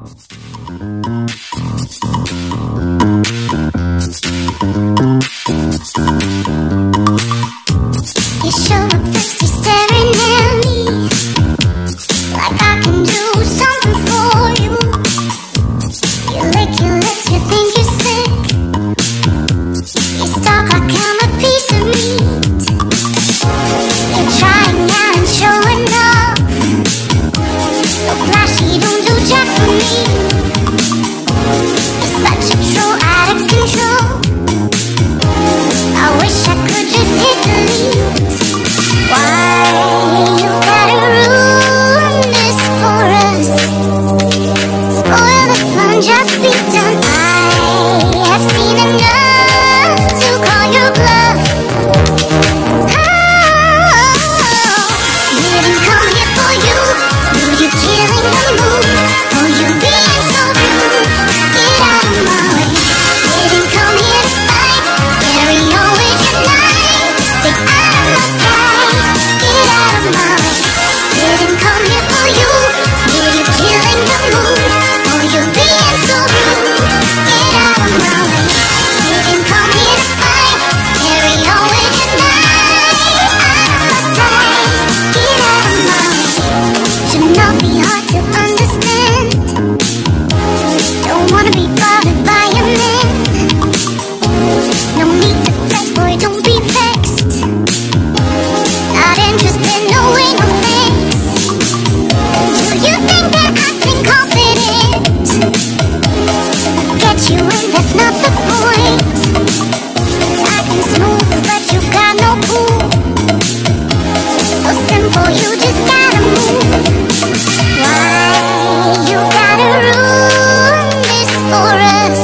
You show up thirsty, staring at me like I can do something for you. You lick your lips, you think you're sick. You stalk like I'm a piece of meat. You're trying out and showing off, so flashy, don't do jack for me. You're such a troll, out of control. I wish I could just hit delete. Why you gotta ruin this for us? Spoil the fun, just be done. I have seen enough to call your bluff. Didn't come here for you. Knew you killing the mood. Oh, you being so rude. Get out of my way. Didn't come here to fight. Carry on with your night. Stay out of my sight. Get out of my way. Didn't come here for you. Knew you killing the mood. Oh, you being so rude. Get out of my way. Didn't come here to fight. Carry on with your night. Out of my sight. Get out of my way. Should not be hard to understand. Don't wanna be bothered by a man. No need to flex, boy, don't be vexed. Not interested, no way, no thanks. Do you think that acting confident get you in? That's not the point. Acting smooth, but you got no cool. So simple, you just gotta move. Why you gotta ruin this for us?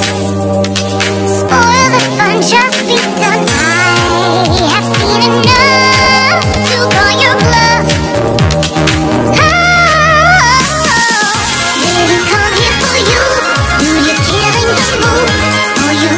Spoil the fun, just be done. I have seen enough to call your bluff. Didn't come here for you. Knew you're killing the mood. Oh, you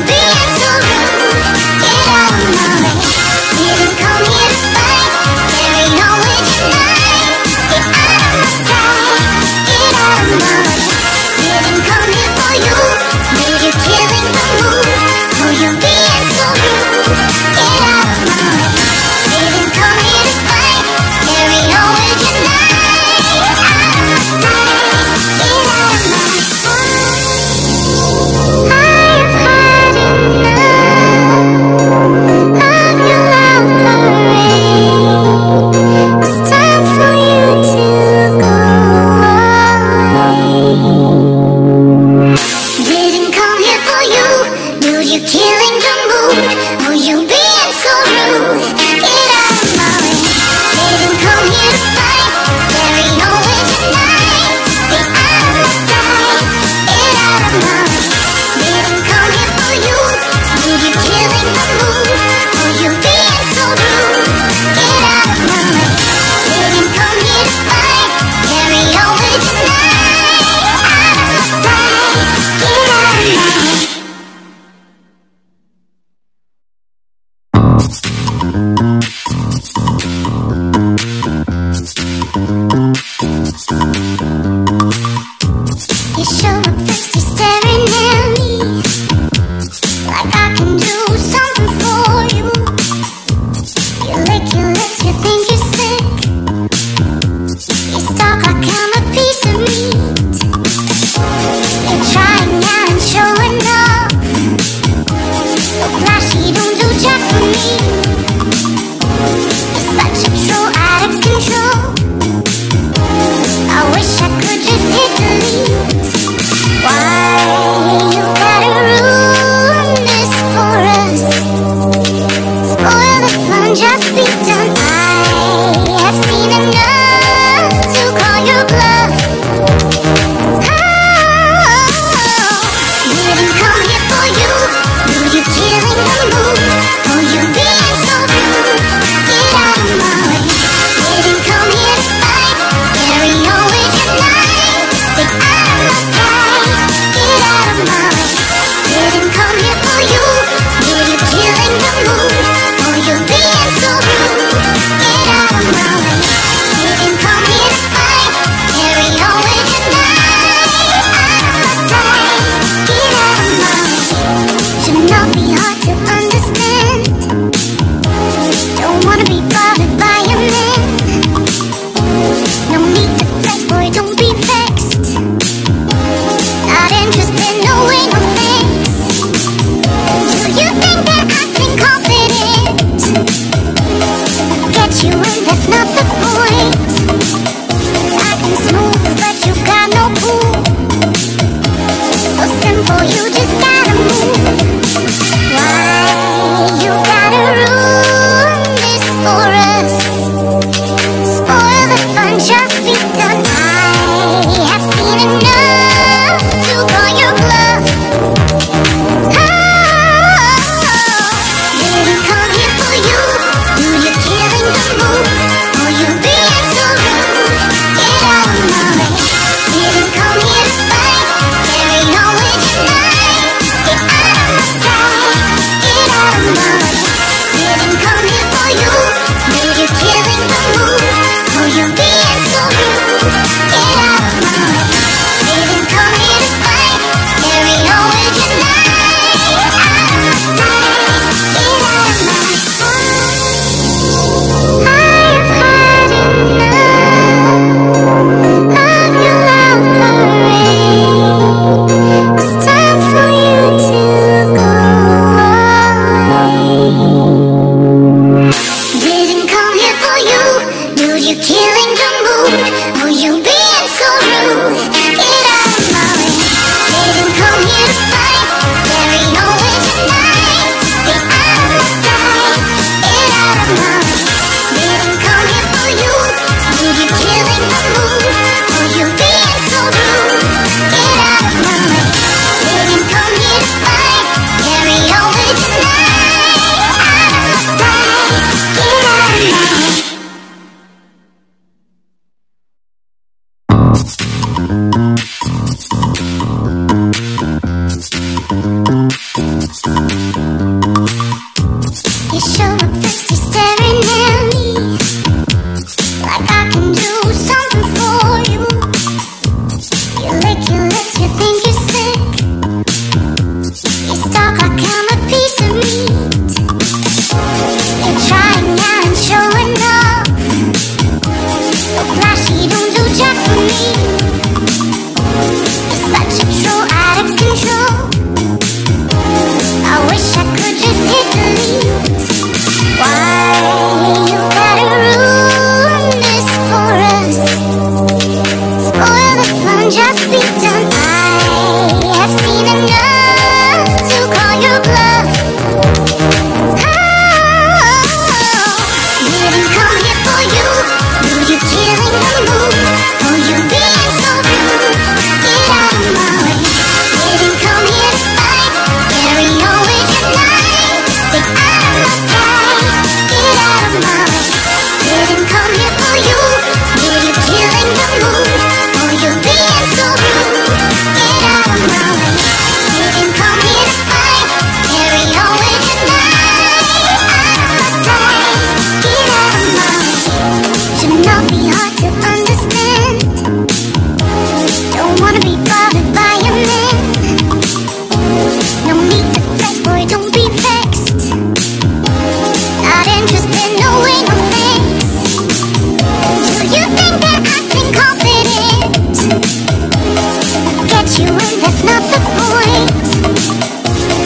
you and that's not the point.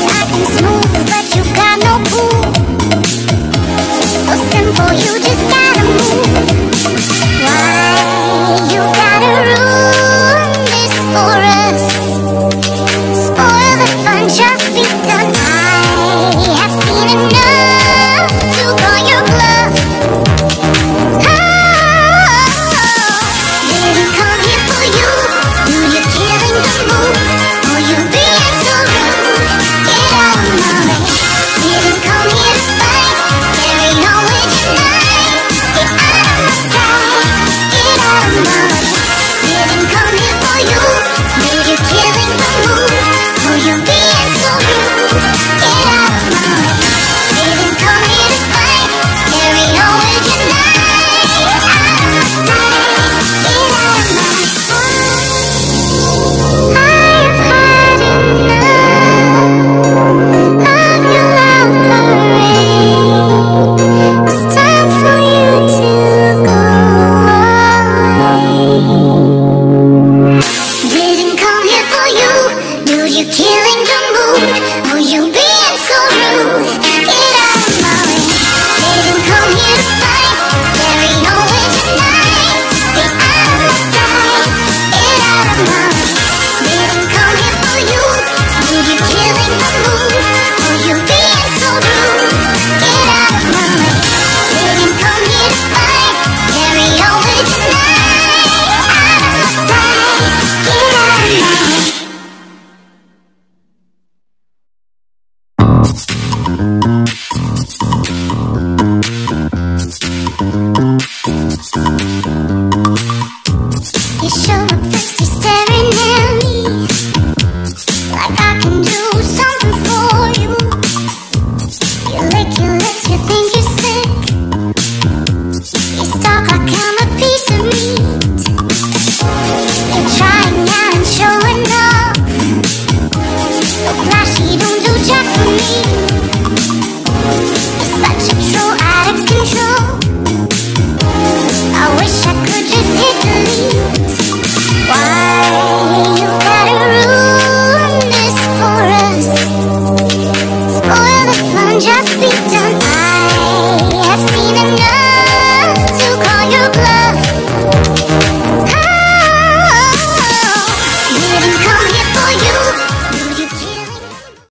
I can smooth but you got no cool. So simple, you just gotta move. Why you gotta ruin this for us? Spoil the fun, just be done. I have seen enough to call your bluff. Didn't come here for you. Do you killing the mood? Oh, you being so rude. Get out of my way. Didn't come here to fight. Carry on with your night. Get out of my sight. Get out of my way. Didn't come here for you. Do you killing the mood? Oh, you being so rude. Get out of my way. Didn't come here to fight. Carry on with your night. Out of my sight. Get out of my sight. I've had enough of your love parade. It's time for you to go away. Didn't come here for you. Dude, you're killing the mood. Oh, you being so rude. Get out of my way. Didn't come here to fight. Carry on with your night. Get out of my sight. Get out of my way. Didn't come here for you. Dude, you're killing the mood. Oh, you being so rude. Get out of my way. Didn't come here to fight. Carry on with your night. Out of my sight. Get out of my way. You show up first, you're staring at me like I can do something for you. You lick your lips, you think you're sick. You stalk like I'm a piece of meat. You're trying out and showing off. So flashy, don't do jack for me. You're such a troll, out of control. I wish I could just hit delete. Why you gotta ruin this for us? Spoil the fun, just be done.